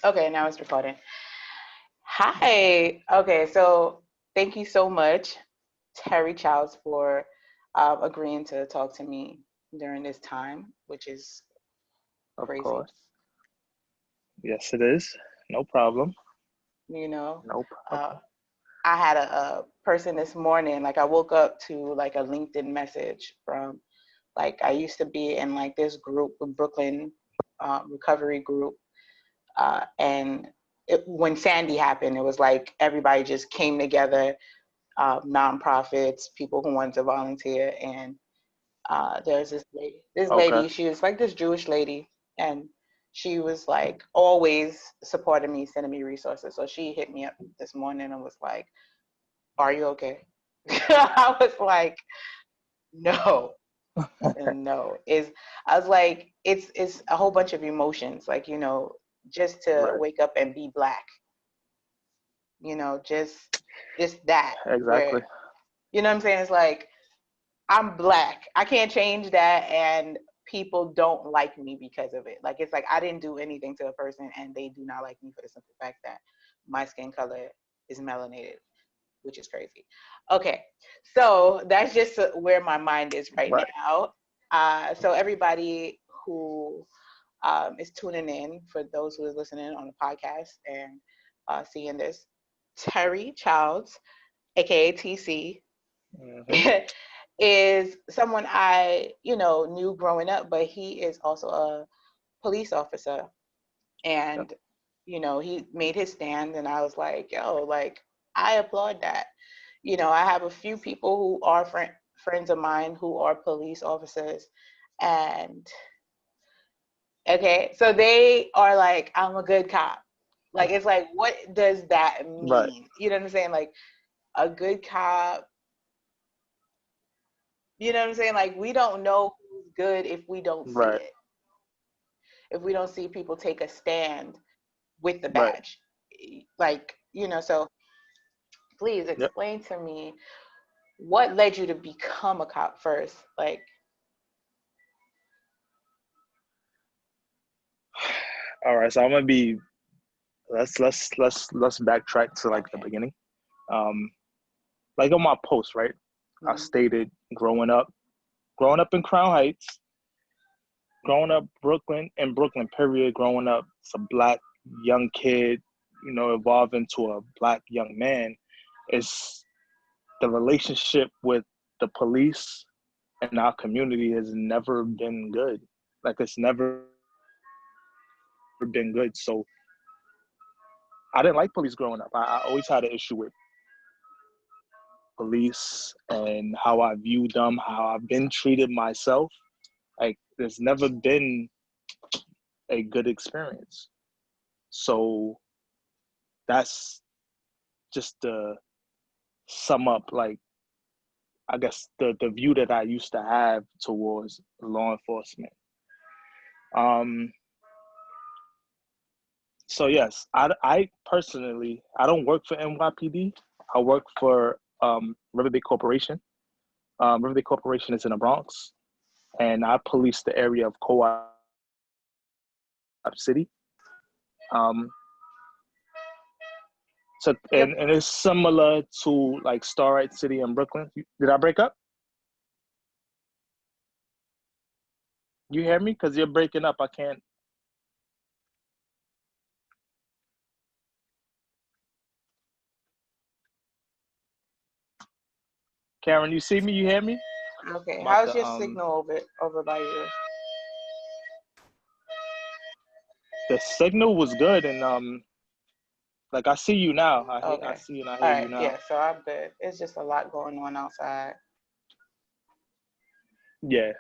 Okay, now it's recording. Hi. Okay, so thank you so much, Terry Childs, for agreeing to talk to me during this time, which is Of crazy. course. Yes, it is. No problem. You know, No uh, problem. I had a person this morning, like I woke up to like a LinkedIn message from like I used to be in like this group, a Brooklyn recovery group, and when Sandy happened, it was like everybody just came together, nonprofits, people who wanted to volunteer, and there's this lady. This Okay. lady, she was like this Jewish lady, and she was like always supporting me, sending me resources. So she hit me up this morning and was like, "Are you okay?" I was like, "No." And no is I was like it's a whole bunch of emotions, like just to Right. wake up and be black, just that, where Exactly. you know what I'm saying, it's like I'm black, I can't change that, and people don't like me because of it. Like it's like I didn't do anything to a person and they do not like me for the simple fact that my skin color is melanated, which is crazy. Okay, so that's just where my mind is right Right. now. So everybody who is tuning in, for those who is listening on the podcast and seeing this, Terry Childs, aka TC, Hmm. is someone I knew growing up, but he is also a police officer, Yep. and he made his stand, and I was like, yo, like I applaud that. I have a few people who are friends of mine who are police officers, and okay, so they are like, I'm a good cop. Like, it's like, what does that Right. mean? You know what I'm saying? Like, a good cop, you know what I'm saying? Like, we don't know who's good if we don't see Right. it, if we don't see people take a stand with the Right. badge. Like, so please Yep. explain to me what led you to become a cop first. Like, All right. So I'm gonna be. Let's backtrack to like the okay. beginning. Um, like on my post, right? I Mm, stated growing up in Crown Heights, growing up in Brooklyn, period. Growing up as a black young kid, evolving to a black young man, is the relationship with the police and our community has never been good. Like it's never been good. So I didn't like police growing up. I always had an issue with police and how I viewed them, how I've been treated myself. Like there's never been a good experience. So that's just to sum up, like I guess the view that I used to have towards law enforcement. Um, So yes, I personally I don't work for NYPD. I work for River Bay Corporation. River Bay Corporation is in the Bronx, and I police the area of Co-op City. Um, so and yep. it's similar to like Starlight City in Brooklyn. Did I break up? You hear me? Because you're breaking up. I can't. Karen, you see me? You hear me? Okay. I'm about How's to your signal over by you? the signal was good and like I see you now. I Okay. see and I All hear you right. now. Yeah. So I'm good. It's just a lot going on outside. Yeah.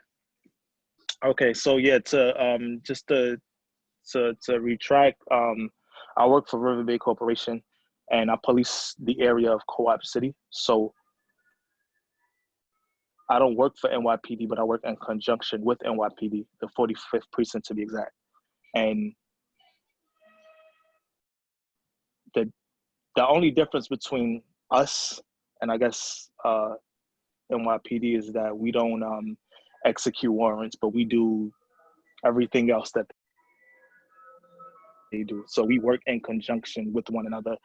Okay, so yeah, to just to retract, I work for River Bay Corporation, and I police the area of Co-op City. So I don't work for NYPD, but I work in conjunction with NYPD, the 45th precinct to be exact. And the the only difference between us and I guess NYPD is that we don't execute warrants, but we do everything else that they do. they do. So we work in conjunction with one another.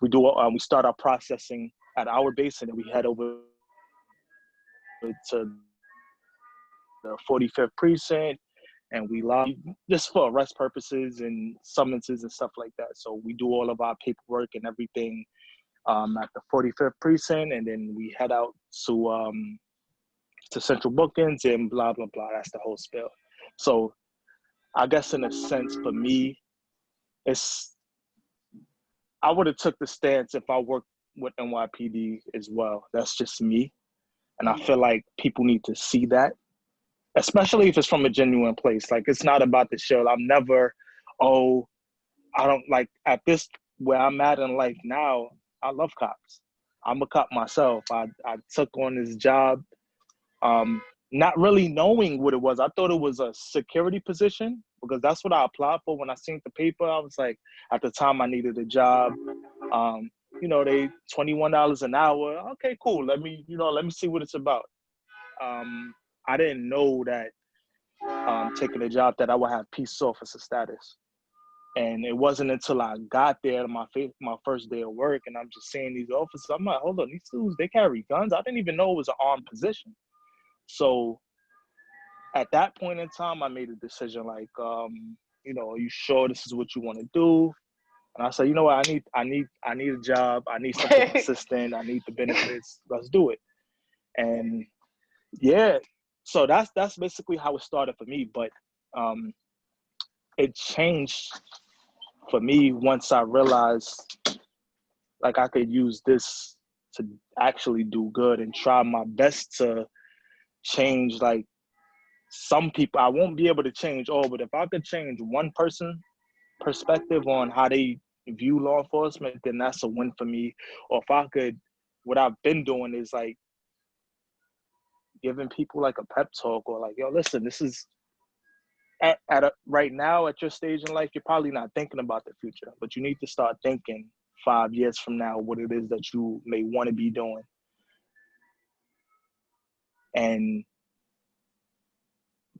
We start our processing at our base, and then we head over to the 45th precinct, and we lobby just for arrest purposes and summonses and stuff like that. So we do all of our paperwork and everything at the 45th precinct, and then we head out to central bookings and blah blah blah. That's the whole spiel. So I guess in a sense for me, I would have took the stance if I worked with NYPD as well. That's just me. And I feel like people need to see that, especially if it's from a genuine place. Like, it's not about the show. I'm never, I don't like, at this, where I'm at in life now, I love cops. I'm a cop myself. I took on this job, not really knowing what it was. I thought it was a security position because that's what I applied for. When I seen the paper, I was like, at the time I needed a job. They $21 an hour. Okay, cool. Let me see what it's about. I didn't know that taking a job that I would have peace officer status. And it wasn't until I got there my first day of work, and I'm just seeing these officers. I'm like, hold on, these dudes, they carry guns. I didn't even know it was an armed position. So at that point in time, I made a decision like, are you sure this is what you want to do? And I said, you know what, I need a job. I need something consistent. I need the benefits. Let's do it. And yeah, so that's basically how it started for me. But it changed for me once I realized like I could use this to actually do good and try my best to change like some people. I won't be able to change all, but if I could change one person perspective on how they view law enforcement, then that's a win for me. Or if I could, what I've been doing is like giving people like a pep talk, or like, yo, listen, this is right now at your stage in life, you're probably not thinking about the future, but you need to start thinking 5 years from now what it is that you may want to be doing, and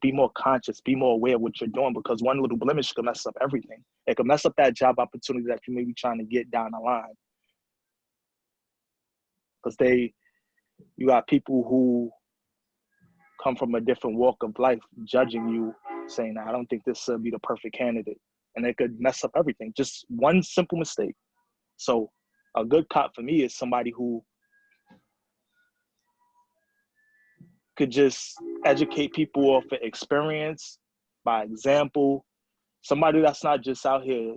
be more conscious, be more aware of what you're doing, because one little blemish could mess up everything. It could mess up that job opportunity that you may be trying to get down the line. Because you got people who come from a different walk of life judging you, saying, I don't think this would be the perfect candidate. And it could mess up everything. Just one simple mistake. So a good cop for me is somebody who could just educate people off of experience, by example. Somebody that's not just out here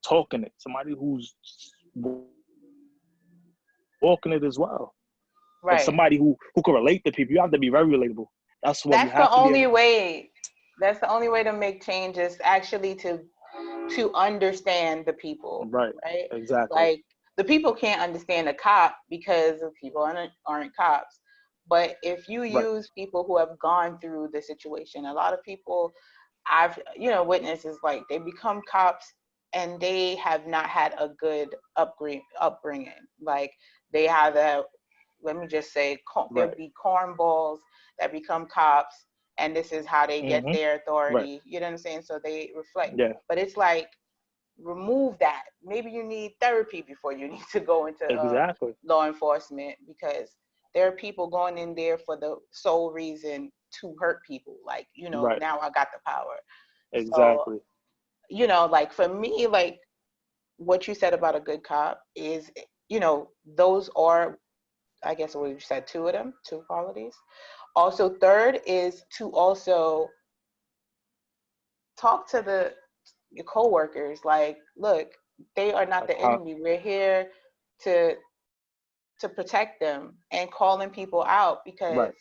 talking it. Somebody who's walking it as well. Right. And somebody who can relate to people. You have to be very relatable. That's what That's we have the to be. only way. That's the only way to make changes, actually, to understand the people. Right. Exactly. Like, the people can't understand a cop because people aren't cops. But if you use people who have gone through the situation, a lot of people I've witnessed is like they become cops and they have not had a good upbringing. Like, they have let me just say, there'd be cornballs that become cops, and this is how they get their authority. You know what I'm saying? So they reflect. Yeah. But it's like, remove that. Maybe you need therapy before you need to go into law enforcement, because there are people going in there for the sole reason to hurt people. Like, now I got the power. Exactly. So, like, for me, like, what you said about a good cop is, those are, I guess what you said, two qualities. Also, third is to also talk to your coworkers. Like, look, they are not the enemy. We're here to protect them, and calling people out, because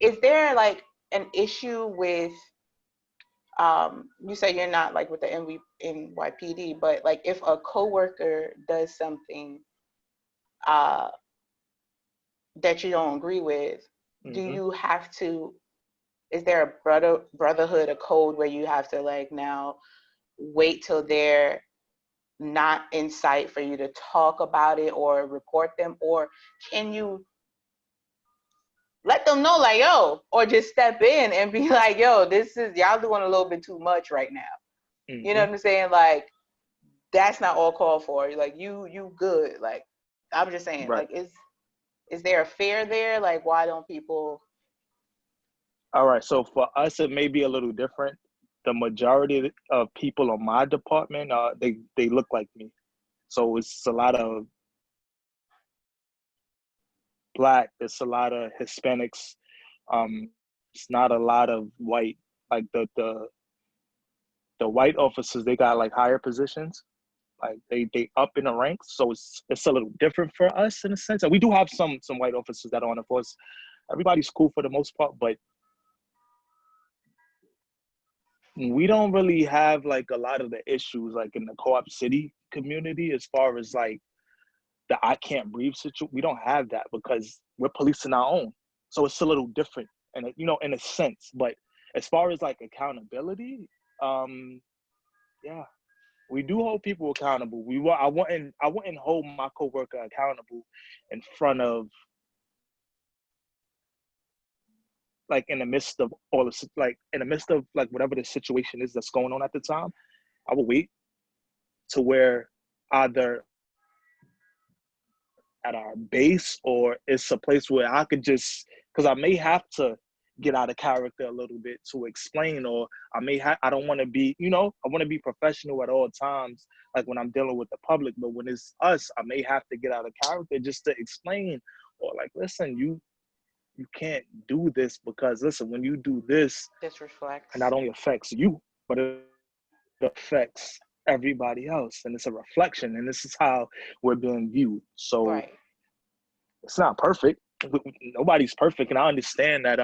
is there like an issue with you say you're not like with the NYPD, but like if a coworker does something that you don't agree with, do you have to, is there a brotherhood, a code where you have to like now wait till they're not in sight for you to talk about it or report them? Or can you let them know, like, yo, or just step in and be like, yo, this is, y'all doing a little bit too much right now? You know what I'm saying? Like, that's not all called for. Like, you good. Like, I'm just saying, Right. like, is there a fear there? Like, why don't people? All right. So for us, it may be a little different. The majority of people on my department, they look like me. So it's a lot of Black. It's a lot of Hispanics. It's not a lot of white. Like the white officers, they got like higher positions. Like they up in the ranks. So it's a little different for us in a sense. And we do have some white officers that are on the force. Everybody's cool for the most part, but we don't really have like a lot of the issues like in the Co-op City community as far as like the I can't breathe situation. We don't have that because we're policing our own. So it's a little different and in a sense. But as far as like accountability, yeah, we do hold people accountable. I wouldn't hold my coworker accountable in front of like in the midst of all the like in the midst of like whatever the situation is that's going on at the time. I will wait to where either at our base or it's a place where I could just because I may have to get out of character a little bit to explain, or I don't want to be, I want to be professional at all times, like when I'm dealing with the public, but when it's us, I may have to get out of character just to explain, or like, listen, you can't do this because listen, when you do this, This it reflects. not only affects you, but it affects everybody else, and it's a reflection, and this is how we're being viewed. So Right. it's not perfect. Nobody's perfect, and I understand that.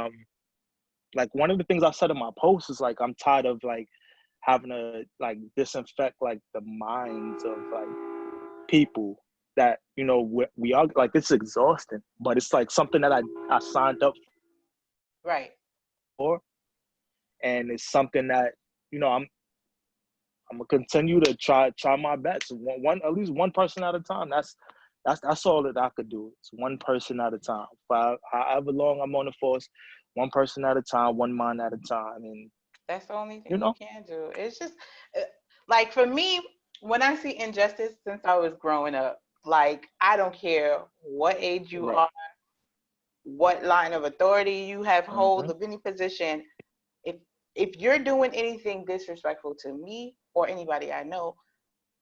Like one of the things I said in my post is like I'm tired of like having to like disinfect like the minds of like people that we are like it's exhausting, but it's like something that I signed up Right. for, and it's something that I'm gonna continue to try my best. One at least one person at a time. That's all that I could do. It's one person at a time. For however long I'm on the force, one person at a time, one mind at a time, and That's the only you thing you know, can do. It's just like for me, when I see injustice since I was growing up, like I don't care what age you right. are, what line of authority you have hold Mm-hmm. of any position, if if you're doing anything disrespectful to me or anybody I know,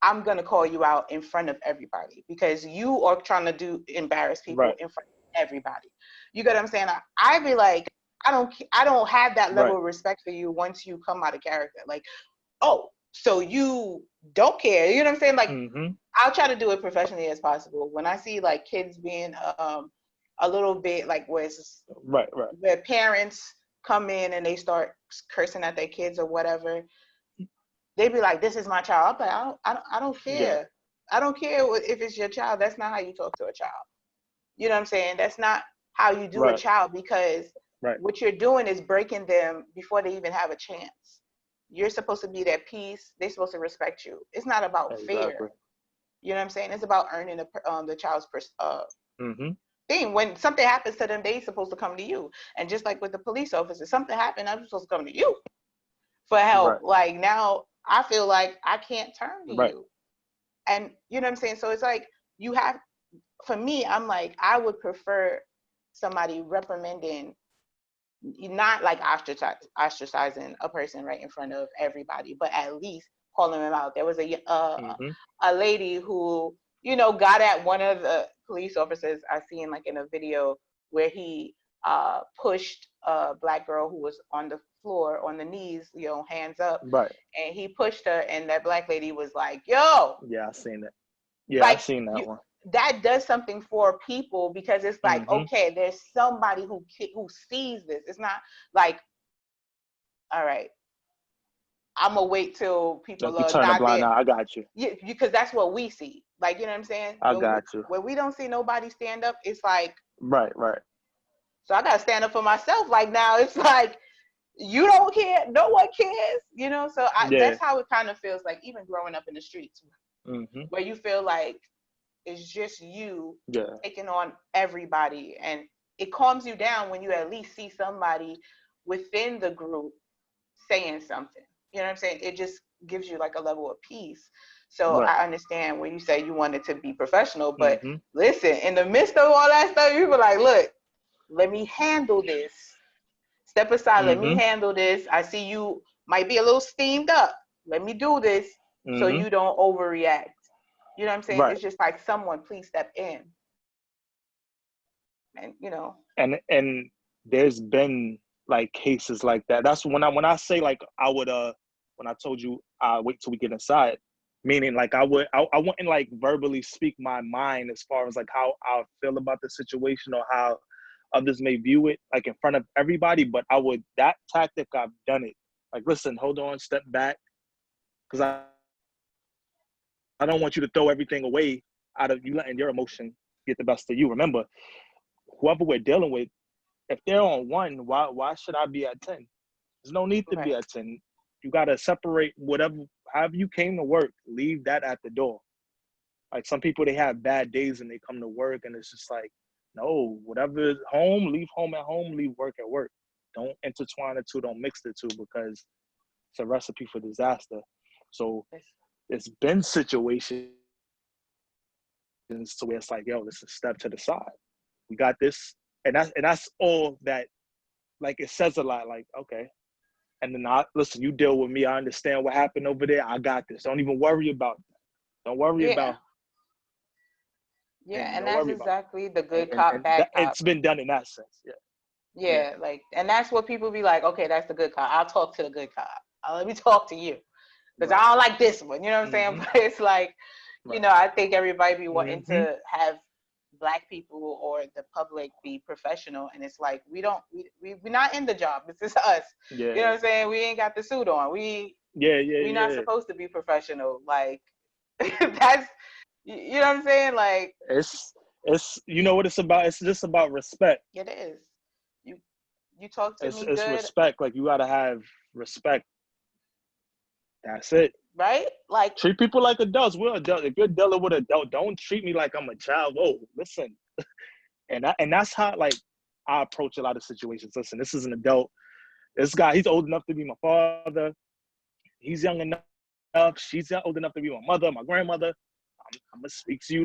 I'm gonna call you out in front of everybody because you are trying to embarrass people Right. in front of everybody. You get what I'm saying? I be like, I don't have that level Right. of respect for you once you come out of character. Like, oh, so you don't care? You know what I'm saying? Like, Mm-hmm. I'll try to do it professionally as possible. When I see like kids being a little bit like Right. Right. where parents come in and they start cursing at their kids or whatever, they be like, "This is my child." I'm like, I don't Yeah. care. I don't care if it's your child. That's not how you talk to a child. You know what I'm saying? That's not how you do a Right. child because Right. what you're doing is breaking them before they even have a chance. You're supposed to be their peace. They're supposed to respect you. It's not about fear. Exactly. You know what I'm saying? It's about earning the child's Mm-hmm. thing. When something happens to them, they supposed to come to you. And just like with the police officer, something happened, I'm supposed to come to you for help. Right. Like now, I feel like I can't turn to Right. you. And you know what I'm saying? So it's like you have, for me, I'm like, I would prefer somebody reprimanding, not like ostracizing a person right in front of everybody, but at least calling them out. There was Mm-hmm. a lady who, got at one of the police officers. I seen like in a video where he pushed a black girl who was on the floor on the knees, hands up, Right. and he pushed her, and that black lady was like, "Yo," Yeah, I seen it. Yeah, I like seen that you. one. That does something for people because it's like, Mm-hmm. okay, there's somebody who sees this. It's not like, all right, I'm gonna wait till Like people you are turn a not blind there. eye. I got you. Yeah, because that's what we see. Like, you know what I'm saying? I got you. When we don't see nobody stand up, it's like, Right. Right. so I gotta stand up for myself. Like now, it's like you don't care, no one cares. So Yeah. that's how it kind of feels like, even growing up in the streets, Mm-hmm. where you feel like it's just you Yeah. taking on everybody, and it calms you down when you at least see somebody within the group saying something. You know what I'm saying? It just gives you like a level of peace. So Right. I understand when you say you wanted to be professional, but Mm-hmm. listen, in the midst of all that stuff, you were like, look, let me handle this. Step aside, let me Mm-hmm. handle this. I see you might be a little steamed up. Let me do this so Mm-hmm. you don't overreact. You know what I'm saying? Right. It's just like someone please step in. And you know. And there's been like cases like that. That's when I say like I would when I told you wait till we get inside, meaning like I wouldn't like verbally speak my mind as far as like how I feel about the situation or how others may view it like in front of everybody, but I would that tactic I've done it. Like listen, hold on, step back, because I don't want you to throw everything away out of you letting your emotion get the best of you. Remember, whoever we're dealing with, if they're on one, why should I be at 10? There's no need to be Right. at 10. You gotta separate whatever however you came to work, leave that at the door. Like some people they have bad days and they come to work and it's just like, no, whatever is home, leave home at home, leave work at work. Don't intertwine the two, don't mix the two because it's a recipe for disaster. So it's been situations to where it's like, yo, this is a step to the side. We got this. And that's all that like it says a lot, like, okay. And then listen, you deal with me. I understand what happened over there. I got this. Don't even worry about that. Don't worry Yeah. about Yeah. him. And Don't that's worry about exactly the it. good And cop, and bad that, cop. it's been done in that sense. Yeah. Yeah. Yeah, like, and that's what people be like, okay, that's the good cop. I'll talk to the good cop. Let me talk to you because Right. I don't like this one. You know what I'm saying? Mm-hmm. But it's like, Right. I think everybody be wanting Mm-hmm. to have black people or the public be professional, and it's like we don't, we're not in the job. This is us. You know Yeah. what I'm saying? We ain't got the suit on. Yeah. Yeah. We not Yeah. supposed to be professional. Like that's, you know what I'm saying? Like It's you know what it's about. It's just about respect. it is. You you talk to me It's good, respect. Like you gotta have respect. That's it. right? Like Treat people like adults. We're adults. If you're dealing with adult, don't treat me like I'm a child. Whoa, listen. And that's how like I approach a lot of situations. Listen, this is an adult. This guy, he's old enough to be my father. He's young enough. She's old enough to be my mother, my grandmother. I'm gonna speak to you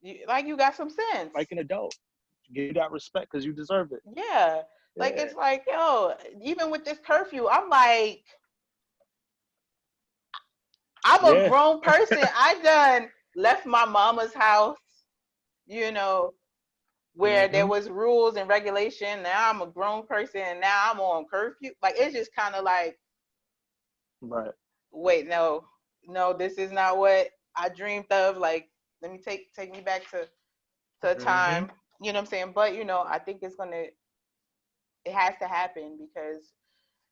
you got some sense. like an adult. Give you that respect because you deserve it. Yeah. Like Yeah, it's like, yo, even with this curfew, I'm like, I'm a yeah. grown person. I done left my mama's house, you know, where there Mm-hmm. was rules and regulation. Now I'm a grown person and now I'm on curfew. Like it's just kind of like, Right. wait, no, no, this is not what I dreamed of. Like, let me take me back to a Mm-hmm. time. You know what I'm saying? But I think it has to happen because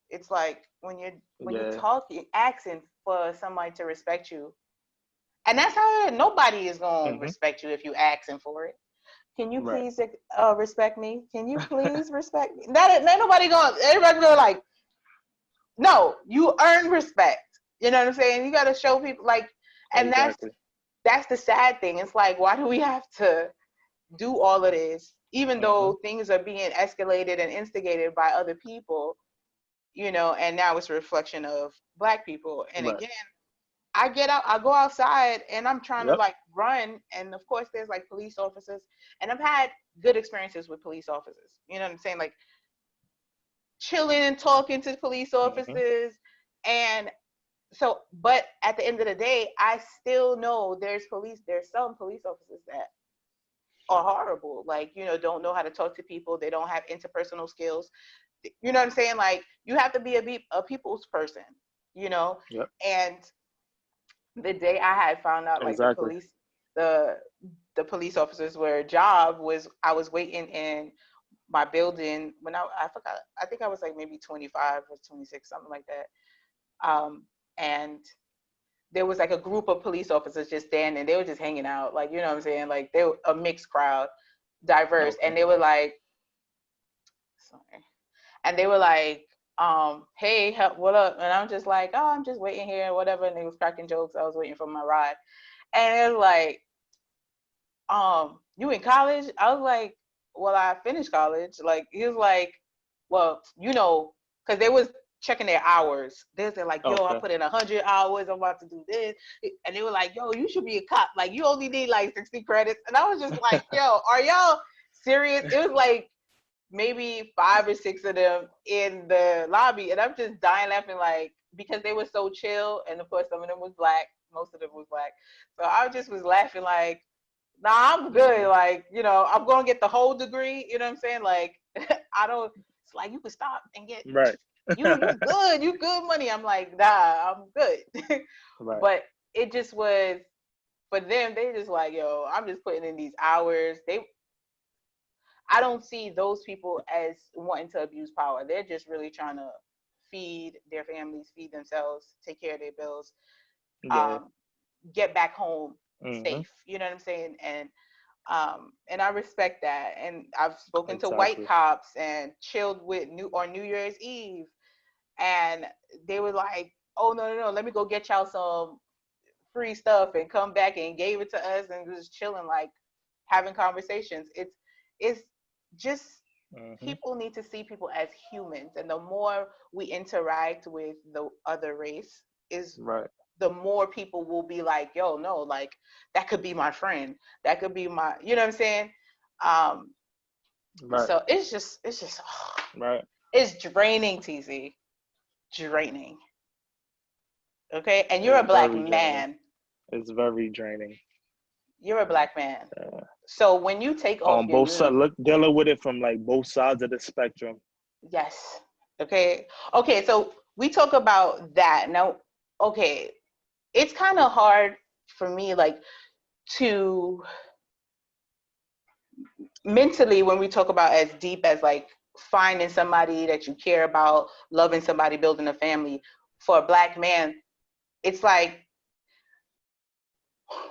it's like when you're Yeah. talking, asking for somebody to respect you, and that's how nobody is gonna Mm-hmm. respect you if you asking for it. Can you Right. please respect me? Can you please respect me? That ain't nobody going. Everybody gonna like, no, you earn respect. You know what I'm saying? You got to show people like, and Exactly. that's the sad thing. It's like, why do we have to do all of this, even Mm-hmm. though things are being escalated and instigated by other people? And now it's a reflection of black people. And Right. again, I go outside and I'm trying to Yep. like run. And of course there's like police officers and I've had good experiences with police officers. You know what I'm saying? Like chilling and talking to police Mm-hmm. officers. And so, but at the end of the day, I still know there's some police officers that are horrible. Like, don't know how to talk to people. They don't have interpersonal skills. You know what I'm saying? Like you have to be a people's person, you know? Yep. And the day I had found out like Exactly. the the police officers were job was I was waiting in my building when I forgot, I think I was like maybe 25 or 26, something like that. And there was like a group of police officers just standing. They were just hanging out, like, you know what I'm saying? Like they were a mixed crowd, diverse, Okay. and they were like, sorry, and they were like, hey, what up? And I'm just like, oh, I'm just waiting here, whatever. And they was cracking jokes. I was waiting for my ride, and it was like, you in college? I was like, well, I finished college. Like he was like, well, because there was checking their hours. They're like, yo, I Okay. put in 100 hours. I'm about to do this. And they were like, yo, you should be a cop. Like, you only need like 60 credits. And I was just like, yo, are y'all serious? It was like maybe 5 or 6 of them in the lobby. And I'm just dying laughing, like, because they were so chill. And of course, some of them was black. Most of them was black. So I just was laughing like, nah, I'm good. Like, you know, I'm going to get the whole degree. You know what I'm saying? Like, I don't, it's like, you can stop and get, Right. you good money. I'm like, nah, I'm good. Right. But it just was, for them, they just like, yo, I'm just putting in these hours. I don't see those people as wanting to abuse power. They're just really trying to feed their families, feed themselves, take care of their bills, Yeah. get back home Mm-hmm. safe. You know what I'm saying? And I respect that. And I've spoken to white Exactly. cops and chilled with New Year's Eve, and they were like, "Oh no, let me go get y'all some free stuff," and come back and gave it to us, and just chilling, like having conversations. It's just, Mm-hmm. people need to see people as humans, and the more we interact with the other race, is Right. the more people will be like, yo, no, like that could be my friend, that could be my, you know what I'm saying? Um, Right. so it's just Right. it's draining, TZ, draining. Okay, and you're a It's black very draining. man. It's very draining. You're a black man. Uh, So when you take off on your both sides, uniform, look, dealing with it from like both sides of the spectrum. yes. Okay, so we talk about that now. Okay, it's kind of hard for me, like, to mentally, when we talk about as deep as like finding somebody that you care about, loving somebody, building a family. For a black man, it's like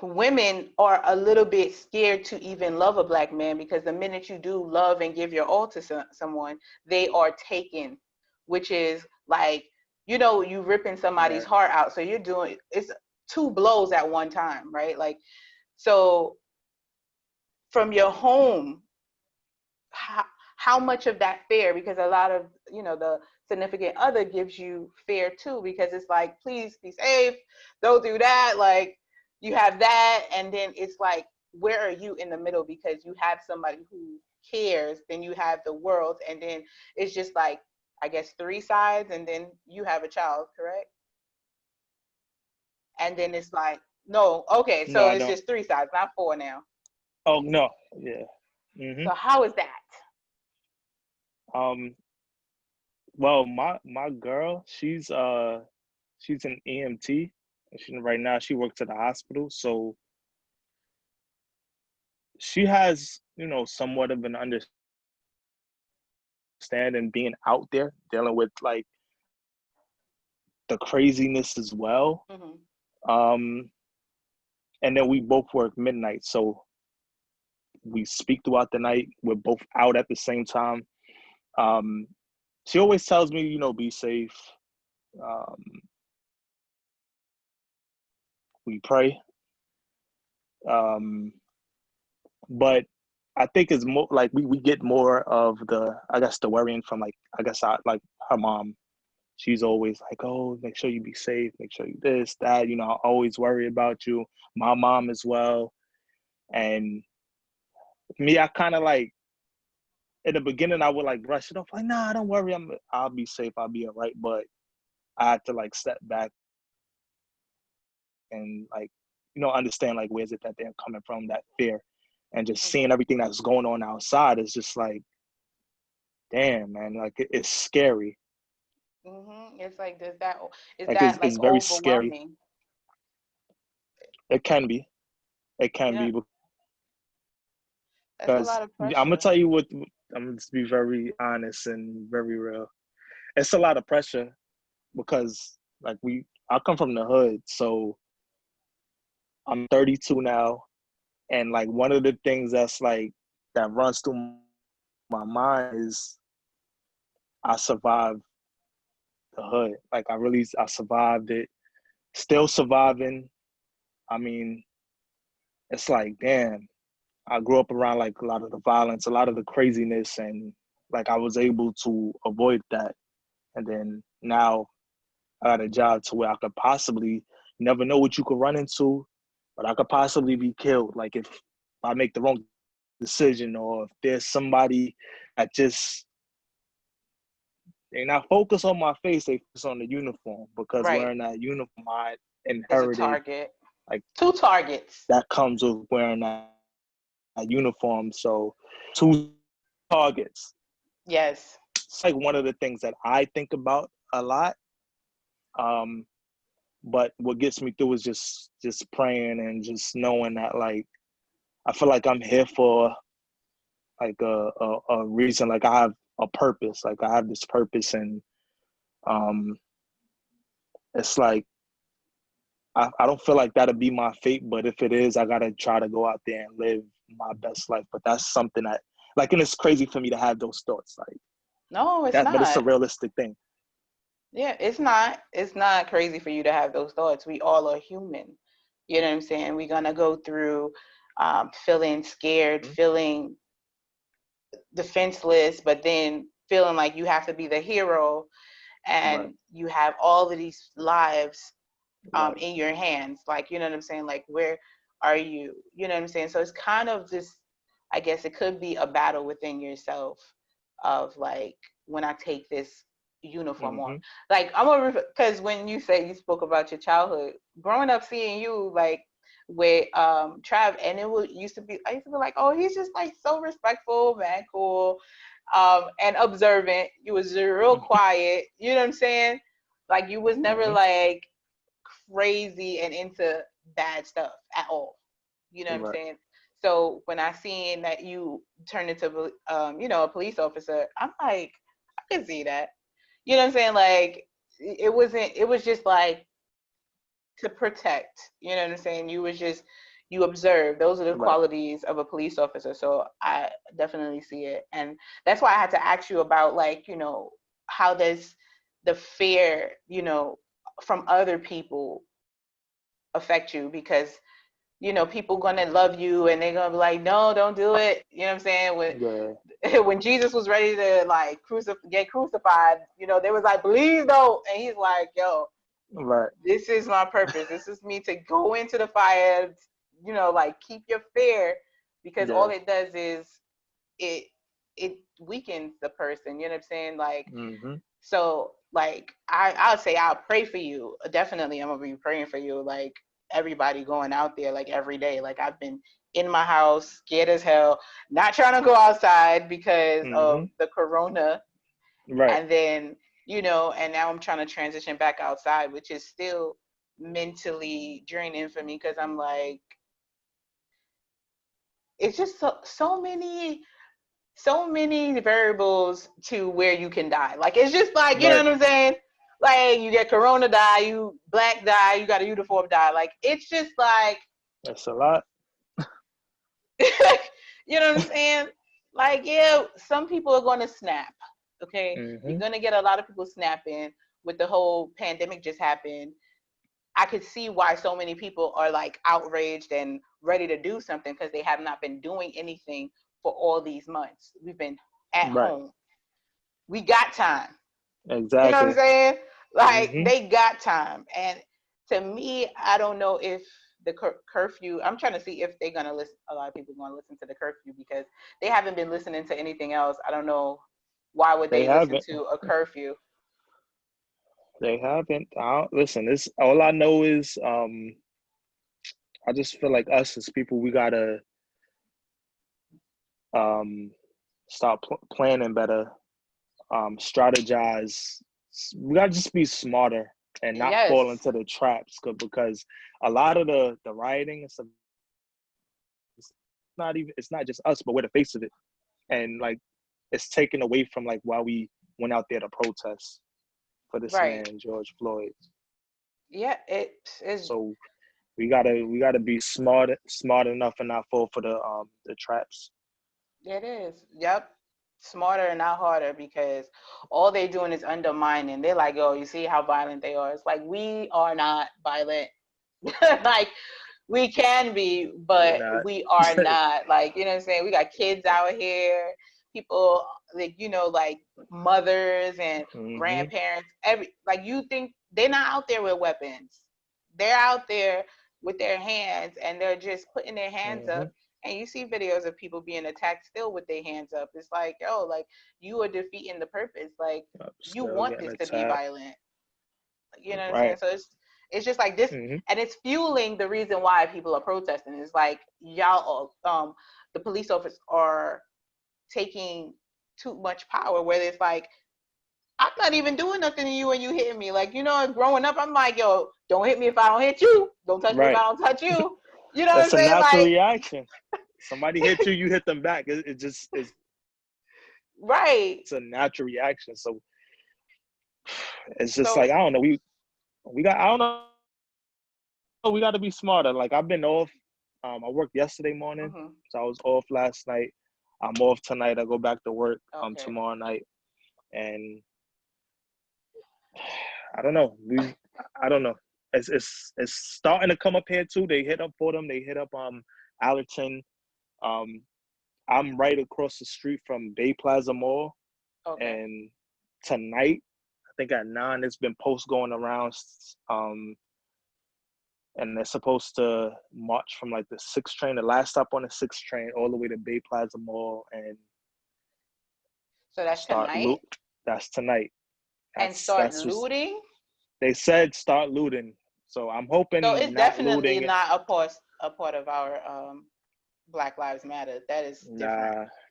women are a little bit scared to even love a black man, because the minute you do love and give your all to someone, they are taken, which is like, you know, you ripping somebody's Right. heart out. So you're doing, it's two blows at one time, right? Like, so from your home, how much of that fear, because a lot of, you know, the significant other gives you fear too, because it's like, please be safe, don't do that, like, you have that, and then it's like, where are you in the middle? Because you have somebody who cares, then you have the world, and then it's just like, I guess, three sides, and then you have a child, correct? And then it's like, no, okay, No, so I it's don't. just three sides, not four now. Oh no. Yeah. Mm-hmm. So how is that? Um. Well, my girl, she's an EMT. And right now she works at the hospital, so she has, somewhat of an understanding being out there dealing with like the craziness as well. Mm-hmm. Um, and then we both work midnight, so we speak throughout the night. We're both out at the same time. Um, she always tells me, be safe. Um, we pray. Um, but I think it's more like we get more of the, I guess, the worrying from like, I guess, like her mom. She's always like, oh, make sure you be safe, make sure you this, that, I always worry about you. My mom as well. And me, I kind of like, in the beginning, I would like brush it off, like, nah, don't worry, I'll be safe, I'll be all right. But I had to like step back and like, understand like where's it that they're coming from, that fear, and just seeing Mm-hmm. everything that's going on outside is just like, damn, man, like it's scary. It's like, is Like that like it's very scary. overwhelming? It can be, it can Yeah, be that's a because lot of I'm gonna pressure. tell you what, I'm gonna just be very honest and very real. It's a lot of pressure because like I come from the hood, so I'm 32 now, and like one of the things that's like that runs through my mind is I survived the hood. Like I survived it, still surviving. I mean, it's like, damn, I grew up around like a lot of the violence, a lot of the craziness, and like I was able to avoid that. And then Now I got a job to where I could possibly, you never know what you could run into, but I could possibly be killed. Like if I make the wrong decision, or if there's somebody that just, they not focus on my face, they focus on the uniform, because Right. wearing that uniform, I Is a inherited, target. like, 2 targets. that comes with wearing that uniform. So 2 targets. Yes. It's like one of the things that I think about a lot. Um, but what gets me through is just praying and just knowing that, like, I feel like I'm here for like a reason. Like I have a purpose. Like I have this purpose, and um, it's like I don't feel like that'll be my fate. But if it is, I gotta try to go out there and live my best life. But that's something that, like, and it's crazy for me to have those thoughts, like No, it's that. But it's a not. realistic thing. Yeah, it's not. It's not crazy for you to have those thoughts. We all are human. You know what I'm saying? We're gonna go through feeling scared, Mm-hmm. feeling defenseless, but then feeling like you have to be the hero, Right. and you have all of these lives Right. in your hands. Like, you know what I'm saying? Like, where are you? You know what I'm saying? So it's kind of this, I guess it could be a battle within yourself of like, when I take this uniform on. Mm-hmm. Like, I'm gonna, because when you say you spoke about your childhood, growing up seeing you like with Trav, and it would used to be, I used to be like, oh, he's just like so respectful, man, cool, and observant. You was real quiet, you know what I'm saying? Like, you was never Mm-hmm. like crazy and into bad stuff at all. You know what I'm Right. saying? So when I seen that you turned into, a police officer, I'm like, I can see that. You know what I'm saying? Like, it wasn't. It was just like to protect. You know what I'm saying? You was just, you observe. Those are the Right. qualities of a police officer. So I definitely see it, and that's why I had to ask you about, like, how does the fear, from other people affect you, because people gonna love you and they're gonna be like, no, don't do it. You know what I'm saying? When Yeah. when Jesus was ready to like get crucified, they was like, please don't. And he's like, yo, Right. this is my purpose. This is me to go into the fire, like, keep your fear, because all Yeah. it does is it it weakens the person. You know what I'm saying? Like, Mm-hmm. so, like, I'll say I'll pray for you. Definitely, I'm gonna be praying for you. Like, everybody going out there, like, every day. Like, I've been in my house, scared as hell, not trying to go outside because Mm-hmm. of the corona, Right. and then, and now I'm trying to transition back outside, which is still mentally draining for me, because I'm like, it's just so many variables to where you can die. Like, it's just like, you know Right. what I'm saying? Like, you get corona die, you black die, you got a uniform die. Like, it's just like, That's a lot. you know what I'm saying? Like, yeah, some people are going to snap. Okay. You're Mm-hmm. going to get a lot of people snapping with the whole pandemic just happened. I could see why so many people are like outraged and ready to do something, because they have not been doing anything for all these months. We've been at Right. home. We got time. You know what I'm Exactly. saying? Like, Mm-hmm. they got time. And to me, I don't know if the curfew, I'm trying to see if they're going to listen. A lot of people are going to listen to the curfew because they haven't been listening to anything else. I don't know, why would They they listen haven't. to a curfew? They haven't. Listen, this all I know is I just feel like us as people, we gotta um start planning better, strategize. We gotta just be smarter and not fall Yes. into the traps, because a lot of the rioting and stuff, it's not just us, but we're the face of it, and like it's taken away from like why we went out there to protest for this Right. man George Floyd. Yeah, it is. So we gotta be smart enough and not fall for the traps. It is. Yep. Smarter and not harder, because all they're doing is undermining. They're like, oh, you see how violent they are. It's like, we are not violent. Like, we can be, We're but not. we are not. Like, you know what I'm saying? We got kids out here, people, like, you know, like mothers and Mm-hmm. grandparents, like, you think they're not out there with weapons. They're out there with their hands, and they're just putting their hands Mm-hmm. up. And you see videos of people being attacked still with their hands up. It's like, yo, like, you are defeating the purpose. Like, you Still want getting this to be attacked. violent. You know what I'm saying? Right. So it's just like this, Mm-hmm. and it's fueling the reason why people are protesting. It's like, y'all, the police officers are taking too much power, where it's like, I'm not even doing nothing to you and you hitting me. Like, you know, growing up, I'm like, yo, don't hit me if I don't hit you. Don't touch me if I Right. don't touch you. You know what I'm That's a saying? natural Like, reaction. Somebody hit you, you hit them back. It just it's right. a natural reaction. So it's just like, So, I don't know. We got, I don't know. We got to be smarter. Like, I've been off. I worked yesterday morning, mhm, so I was off last night. I'm off tonight. I go back to work okay. tomorrow night, and I don't know. I don't know. It's starting to come up here too. They hit up Fordham. They hit up Allerton. Um, I'm right across the street from Bay Plaza Mall, Okay. and tonight, I think at 9, it's been posts going around. And they're supposed to march from like the 6th train, the last stop on the 6th train, all the way to Bay Plaza Mall and So that's start tonight, loot. That's tonight. and start That's what looting. they said. Start looting. So I'm So hoping it's not definitely looting. not a part of our Black Lives Matter. That is different. Nah,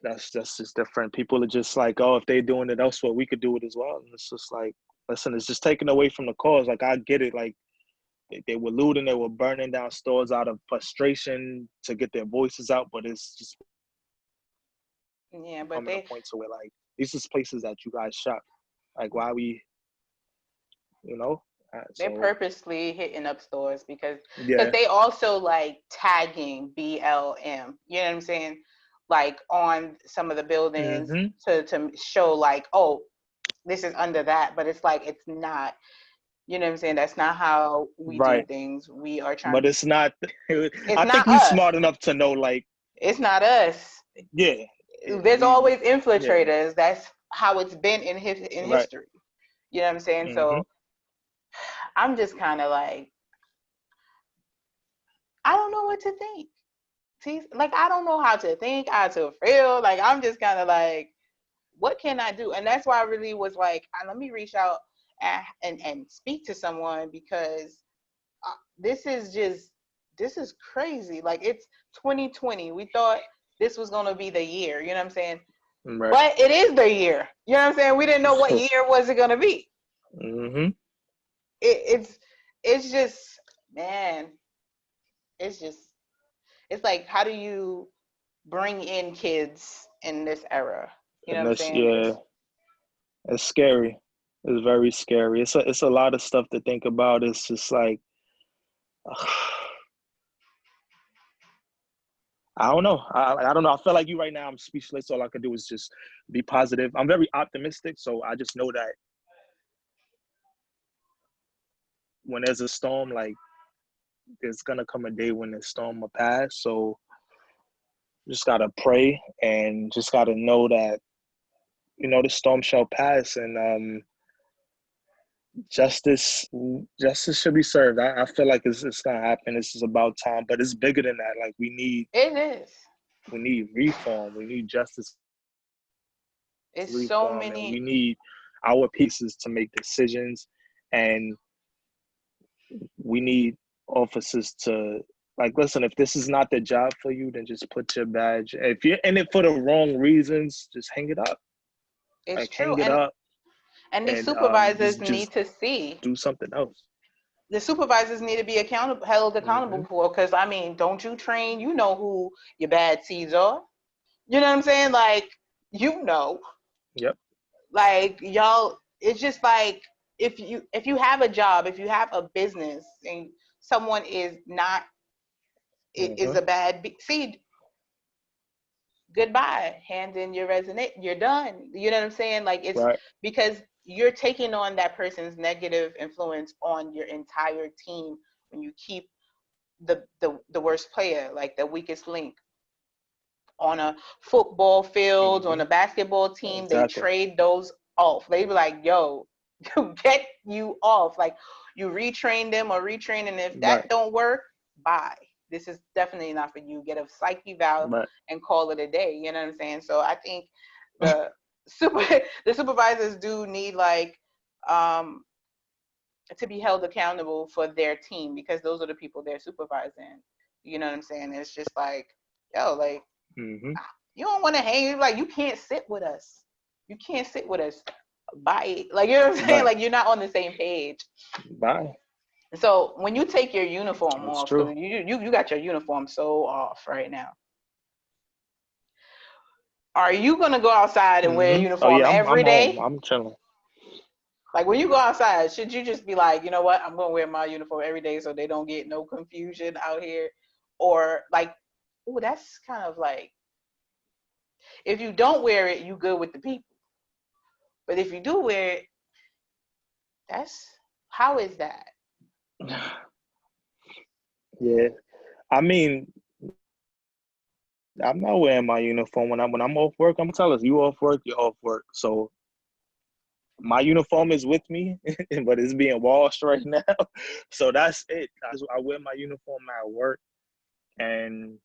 that's just different. People are just like, oh, if they're doing it elsewhere, we could do it as well. And it's just like, listen, it's just taken away from the cause. Like, I get it. Like, they were looting, they were burning down stores out of frustration to get their voices out, but it's just Yeah, but coming to a point to where, like, these is places that you guys shop. Like, why we, you know? they're So purposely hitting up stores because yeah. they also like tagging BLM. You know what I'm saying? Like on some of the buildings Mm-hmm. to show like, oh, this is under that, but it's like, it's not. You know what I'm saying? That's not how we do Right. things. We are trying But to. it's not. It's I think not we us. smart enough to know, like, It's not us. yeah, There's we, always yeah, infiltrators. That's how it's been in right. history. You know what I'm saying? Mm-hmm. So I'm just kind of like, I don't know what to think. See, like, I don't know how to think, how to feel. Like, I'm just kind of like, what can I do? And that's why I really was like, let me reach out and speak to someone, because this is crazy. Like, it's 2020. We thought this was going to be the year. You know what I'm saying? Right. But it is the year. You know what I'm saying? We didn't know what year was it going to be. Mm-hmm. It's just, man, it's just, it's like, how do you bring in kids in this era? You know And what I'm that's, saying? yeah, it's scary. It's very scary. It's a lot of stuff to think about. It's just like, I don't know. I don't know. I feel like you right now. I'm speechless. All I can do is just be positive. I'm very optimistic, so I just know that when there's a storm, like, there's gonna come a day when the storm will pass. So just gotta pray and just gotta know that, the storm shall pass, and justice justice should be served. I feel like it's gonna happen. This is about time, but it's bigger than that. Like, It is. we need reform. We need justice It's so reform, and we many. need our pieces to make decisions, and we need officers to, like, listen, if this is not the job for you, then just put your badge. If you're in it for the wrong reasons, just hang it up. It's Like, true. hang it up And these and supervisors just need to see. do something else. The supervisors need to be held Mm-hmm. accountable for, because I mean, don't you train? You know who your bad seeds are. You know what I'm saying? Like, you know, Yep. like, y'all. It's just like, if you have a job, if you have a business, and someone is not, it is Mm-hmm. a bad seed. Goodbye. Hand in your resume. You're done. You know what I'm saying? Like, it's Right. because you're taking on that person's negative influence on your entire team when you keep the worst player, like the weakest link. on a football field, on Mm-hmm. a basketball team, they Exactly. trade those off. They be like, yo, get you off. Like, you retrain them or retrain, and if Right. that don't work, bye. This is definitely not for you. Get a psych eval Right. and call it a day. You know what I'm saying? So I think the super the supervisors do need like um to be held accountable for their team, because those are the people they're supervising. You know what I'm saying? It's just like, yo, like, Mm-hmm. you don't want to hang, like, you can't sit with us. You can't sit with us. Bye. Like, you know what I'm saying? Right. Like, you're not on the same page. Bye. So when you take your uniform That's off, true. because you got your uniform so off right now. Are you gonna go outside and wear a Mm-hmm. Oh uniform yeah, I'm every home. day? I'm chilling. Like, when you go outside, should you just be like, you know what, I'm gonna wear my uniform every day so they don't get no confusion out here? Or like, oh, that's kind of like, if you don't wear it, you good with the people. But if you do wear it, that's, how is that? Yeah. I mean, I'm not wearing my uniform when I'm off work. I'm tell us, you off work, you're off work. So my uniform is with me, but it's being washed right now. So that's it. I wear my uniform at work, and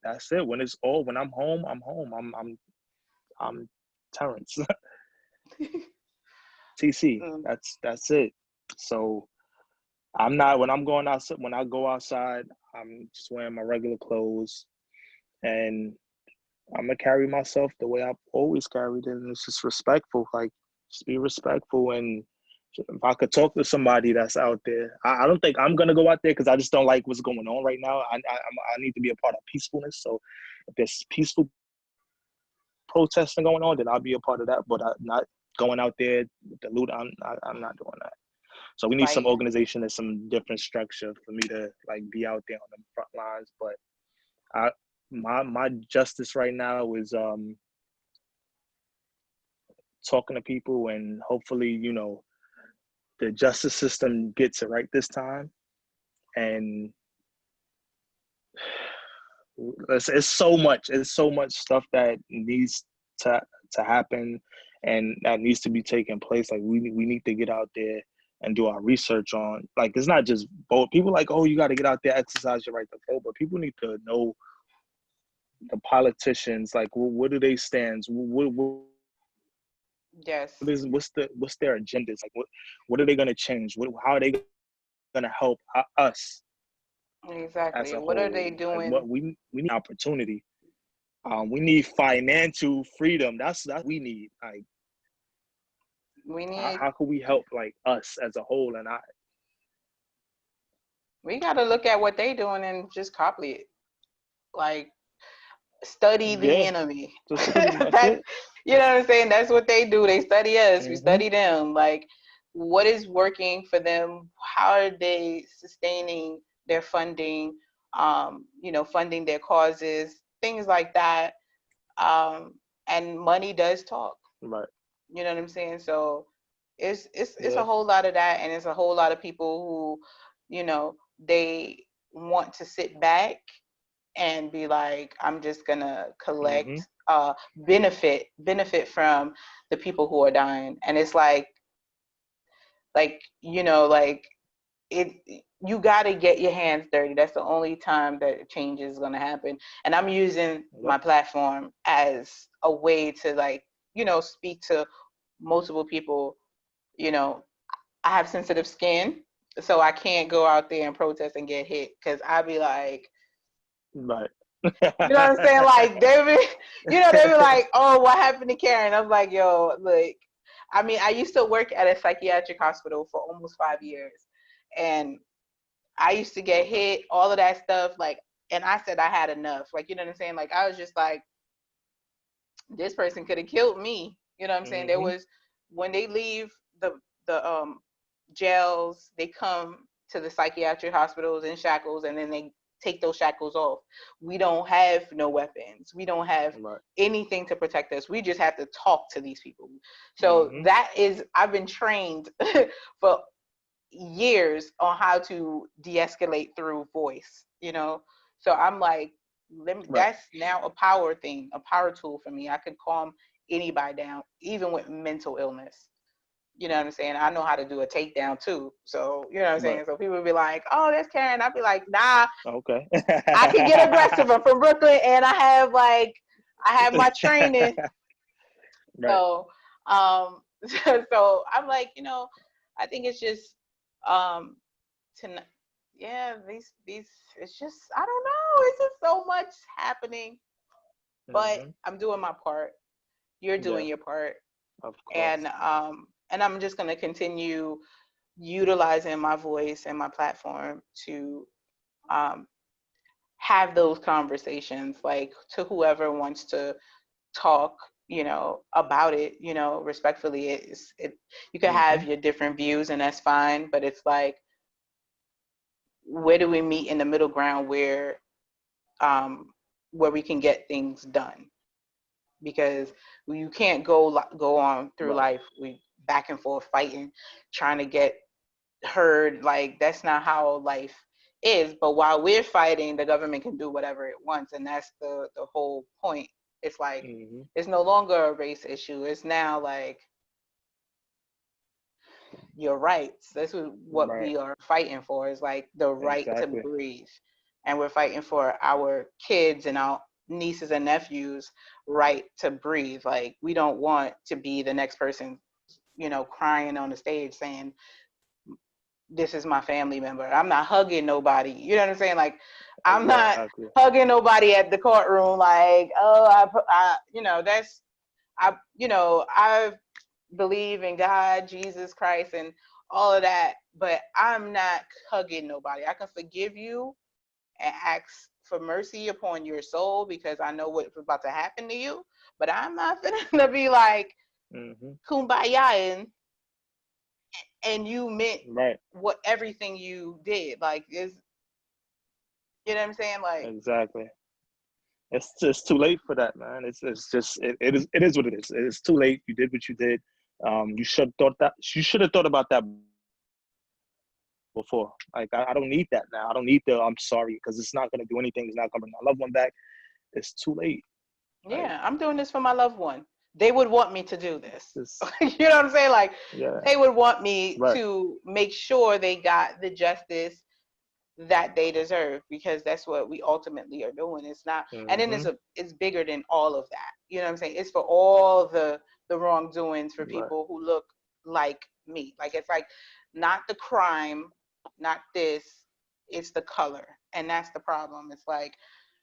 that's it. When I'm home, I'm home. I'm Terrence. TC. Mm, That's it. So I'm not when I'm going outside. When I go outside, I'm just wearing my regular clothes, and I'm gonna carry myself the way I've always carried it, and it's just respectful. Like, just be respectful. And if I could talk to somebody that's out there, I don't think I'm gonna go out there because I just don't like what's going on right now. I need to be a part of peacefulness. So if there's peaceful protesting going on, then I'll be a part of that. But I'm not going out there with the loot. I'm not doing that. So we need some fighting. organization and some different structure for me to like be out there on the front lines. But I my justice right now is talking to people, and hopefully, the justice system gets it right this time. And it's so much stuff that needs to to happen, and that needs to be taking place. Like we need to get out there and do our research on, like, it's not just vote. People like, oh, you got to get out there, exercise your right to vote, but people need to know the politicians, like, what do they stand, Yes, what's their agendas, like what are they going to change, how are they going to help us as exactly. a What are they whole. Like, doing? what we need opportunity. We need financial freedom. That's we need. Like, We how, need, how can we help, like, us as a whole? And we got to look at what they doing and just copy it. Like, study the yeah, enemy. just pretty much That's, it. you know what I'm saying? That's what they do. They study us. We Hmm. study them. Like, what is working for them? How are they sustaining their funding? Funding their causes, things like that. Um, and money does talk. Right. You know what I'm saying? So it's a Yeah. whole lot of that, and it's a whole lot of people who, they want to sit back and be like, I'm just gonna Hmm. collect benefit from the people who are dying. And it's like it, you got to get your hands dirty. That's the only time that change is going to happen. And I'm using Yep. my platform as a way to, like, speak to multiple people. you know I have sensitive skin, so I can't go out there and protest and get hit, because I'd be like, Right. you know what I'm saying? Like, they be like, oh, what happened to Karen? I'm like, yo, like, I mean, I used to work at a psychiatric hospital for almost 5 years, and I used to get hit, all of that stuff, like, and I said I had enough. Like, you know what I'm saying? Like, I was just like, this person could have killed me. You know what I'm saying? There Hmm. was, when they leave the jails, they come to the psychiatric hospitals in shackles, and then they take those shackles off. We don't have no weapons. We don't have Right. anything to protect us. We just have to talk to these people. So Hmm. that is, I've been trained for years on how to de-escalate through voice. So I'm like, Right. That's now a power thing, a power tool for me. I could calm anybody down, even with mental illness. You know what I'm saying? I know how to do a takedown too. So, you know what I'm Right. saying? So people would be like, oh, that's Karyne. I'd be like, nah, Okay. I can get aggressive. I'm from Brooklyn and I have my training. Right. So, um, so I'm like, I think it's just, um, to, yeah, these, it's just, I don't know. It's just so much happening, but Hmm. I'm doing my part. You're Yeah, doing your part. of course. And I'm just going to continue utilizing my voice and my platform to, um, have those conversations, like, to whoever wants to talk, about it, respectfully. You can Hmm. have your different views and that's fine, but it's like, where do we meet in the middle ground um, where we can get things done? Because you can't go on through Right. life we back and forth fighting, trying to get heard. Like, that's not how life is. But while we're fighting, the government can do whatever it wants, and that's the whole point. It's like, Hmm. it's no longer a race issue. It's now like your rights. This is what Right. we are fighting for, is like the right to Exactly. breathe. And we're fighting for our kids and our nieces and nephews' right to breathe. Like, we don't want to be the next person, crying on the stage saying, this is my family member. I'm not hugging nobody. You know what I'm saying? Like, I'm not Exactly. hugging nobody at the courtroom. Like, oh, that's, I believe in God, Jesus Christ, and all of that, but I'm not hugging nobody. I can forgive you and ask for mercy upon your soul because I know what's about to happen to you, but I'm not gonna be like Hmm. kumbaya and you meant Right. what everything you did. Like, is, you know what I'm saying? Like, Exactly. It's just too late for that, man. It's just it is what it is. It's too late. You did what you did. You should have thought about that before. Like, I don't need that now. I don't need the I'm sorry, because it's not gonna do anything. It's not gonna bring my loved one back. It's too late. Like, yeah, I'm doing this for my loved one. They would want me to do this. just You know what I'm saying? Like, yeah. they would want me Right. to make sure they got the justice that they deserve, because that's what we ultimately are doing. It's not, and then Hmm. it's bigger than all of that. You know what I'm saying? It's for all the wrongdoings for Right. people who look like me. Like, it's like, not the crime, not this, it's the color. And that's the problem. It's like,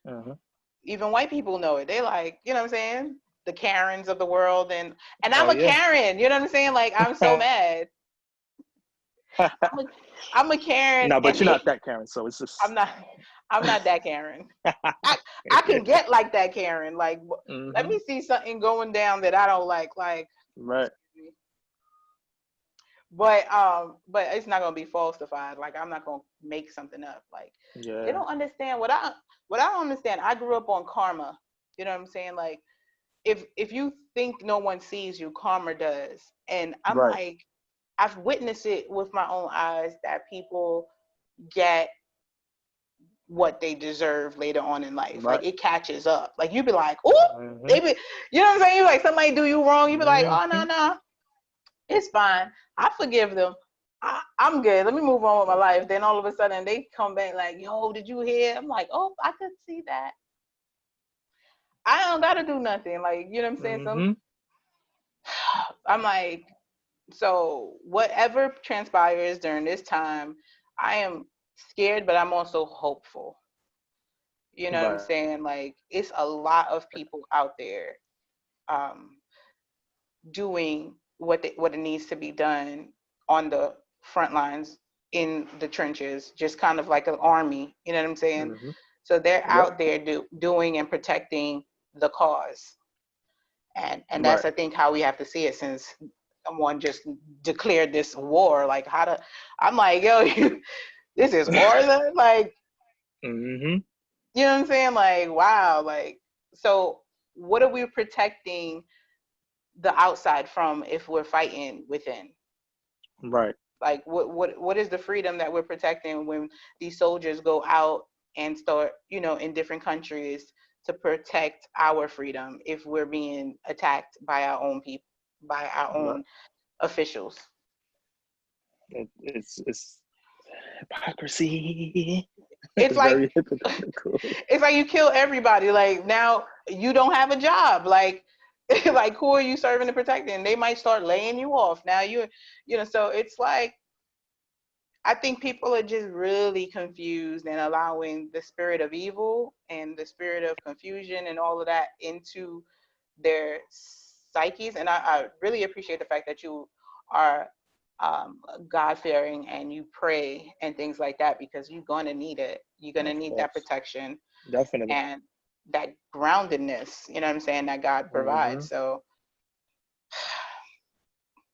Hmm. even white people know it. They like, you know what I'm saying? The Karens of the world, and I'm Oh a yeah. Karen. You know what I'm saying? Like, I'm so mad. I'm a I'm a Karen, No, but and you're not that Karen. So it's I'm just. not I'm not that Karen. I I can get like that Karen. Like, let Hmm. me see something going down that I don't like. Like, Right. but it's not gonna be falsified. Like, I'm not gonna make something up. Like, they Yeah. don't understand what I don't understand. I grew up on karma. You know what I'm saying? Like, if you think no one sees you, karma does. And I'm Right. like, I've witnessed it with my own eyes that people get what they deserve later on in life. Like, Right. it catches up. Like, you be like, oh, Hmm. they be, you know what I'm saying? You like, somebody do you wrong, you be like, oh, no, Hmm. no, it's fine. I forgive them. I'm good. Let me move on with my life. Then all of a sudden they come back like, yo, did you hear? I'm like, oh, I could see that. I don't gotta do nothing. Like, you know what I'm saying? Hmm. I'm like, so whatever transpires during this time, I am scared, but I'm also hopeful. You know what I'm Right. saying? Like, it's a lot of people out there, um, doing what it needs to be done on the front lines, in the trenches, just kind of like an army. You know what I'm saying? Hmm. So they're Yep. out there doing and protecting the cause, and that's, Right. I think, how we have to see it, since someone just declared this war. Like, how to? I'm like, yo, this is war, then? Like, Hmm. you know what I'm saying? Like, wow, like, so what are we protecting the outside from if we're fighting within? Right. Like, what is the freedom that we're protecting when these soldiers go out and start, in different countries to protect our freedom if we're being attacked by our own people, by our own officials. It's hypocrisy. It's It's like very hypocritical. it's like you kill everybody. Like now you don't have a job. Like like who are you serving and protecting? They might start laying you off. Now so it's like I think people are just really confused and allowing the spirit of evil and the spirit of confusion and all of that into their psyches. And I really appreciate the fact that you are God-fearing and you pray and things like that, because you're going to need it. You're going to Of need that course. protection Definitely. and that groundedness, you know what I'm saying, that God provides. So,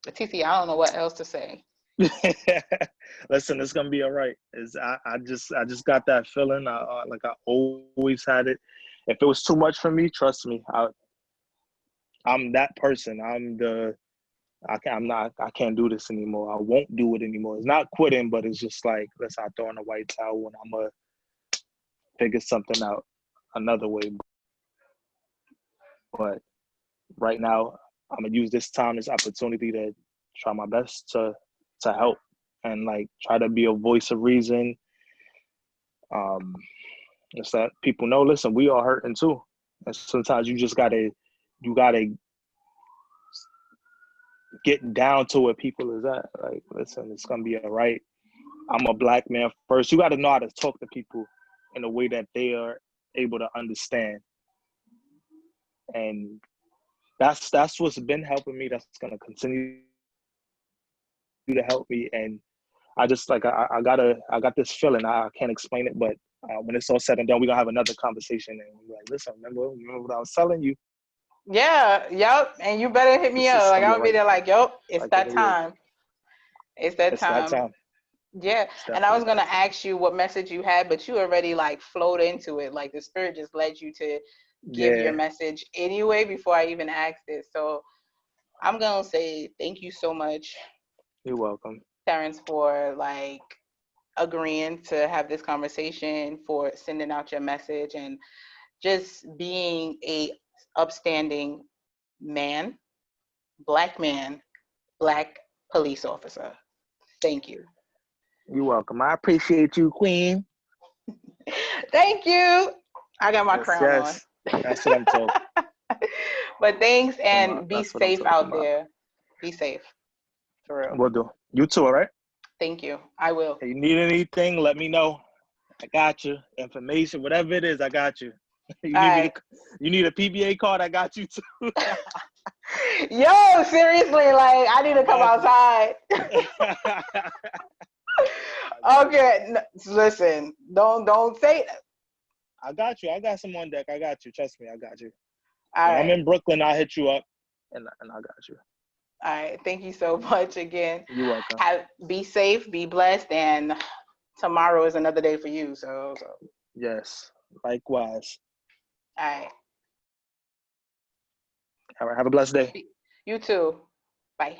TC, I don't know what else to say. Listen, it's gonna be all right. I just got that feeling. Like I always had it. If it was too much for me, trust me, I'm that person. I can't do this anymore. I won't do it anymore. It's not quitting, but it's just like, let's not throw in a white towel and I'm gonna figure something out another way. But right now, I'm gonna use this time, this opportunity to try my best to help and like try to be a voice of reason. It's that people know, listen, we are hurting too. And sometimes you gotta get down to where people is at. Like, listen, it's gonna be all right. I'm a black man first. You gotta know how to talk to people in a way that they are able to understand. And that's what's been helping me. That's gonna continue to help me. And I just like I got this feeling. I can't explain it, but when it's all said and done, we're gonna have another conversation. And we're like, listen, remember what I was telling you? Yeah, yep. And you better hit me up. It's Like gonna be I'll all be right. there like, yep, it's Like it that is. time. It's that It's that time. time. Yeah. It's And I definitely was that gonna time. ask you what message you had, but you already like flowed into it. Like the spirit just led you to give your Yeah, message anyway before I even asked it. So I'm gonna say thank you so much, you're welcome. Terrence, for like agreeing to have this conversation, for sending out your message, and just being a upstanding man, black police officer. Thank you. You're welcome. I appreciate you, Queen. Thank you. I got my Yes, crown on. yes. That's what I'm talking But thanks about. and be That's what I'm safe talking out about. there. Be safe. For real. Will do. You too, all right? Thank you. I will. If you need anything, let me know. I got you. Information, whatever it is, I got you. You All need me to right. you need a PBA card, I got you too. Yo, seriously, like I need I to come got you. outside. I got you. Okay, listen, don't say that. I got you. I got some on deck. I got you. Trust me, I got you. All When I'm right. in Brooklyn, I'll hit you up and I got you. All right. Thank you so much again. You're welcome. Be safe, be blessed, and tomorrow is another day for you. So. Yes. Likewise. All right. All right. Have a blessed day. You too. Bye.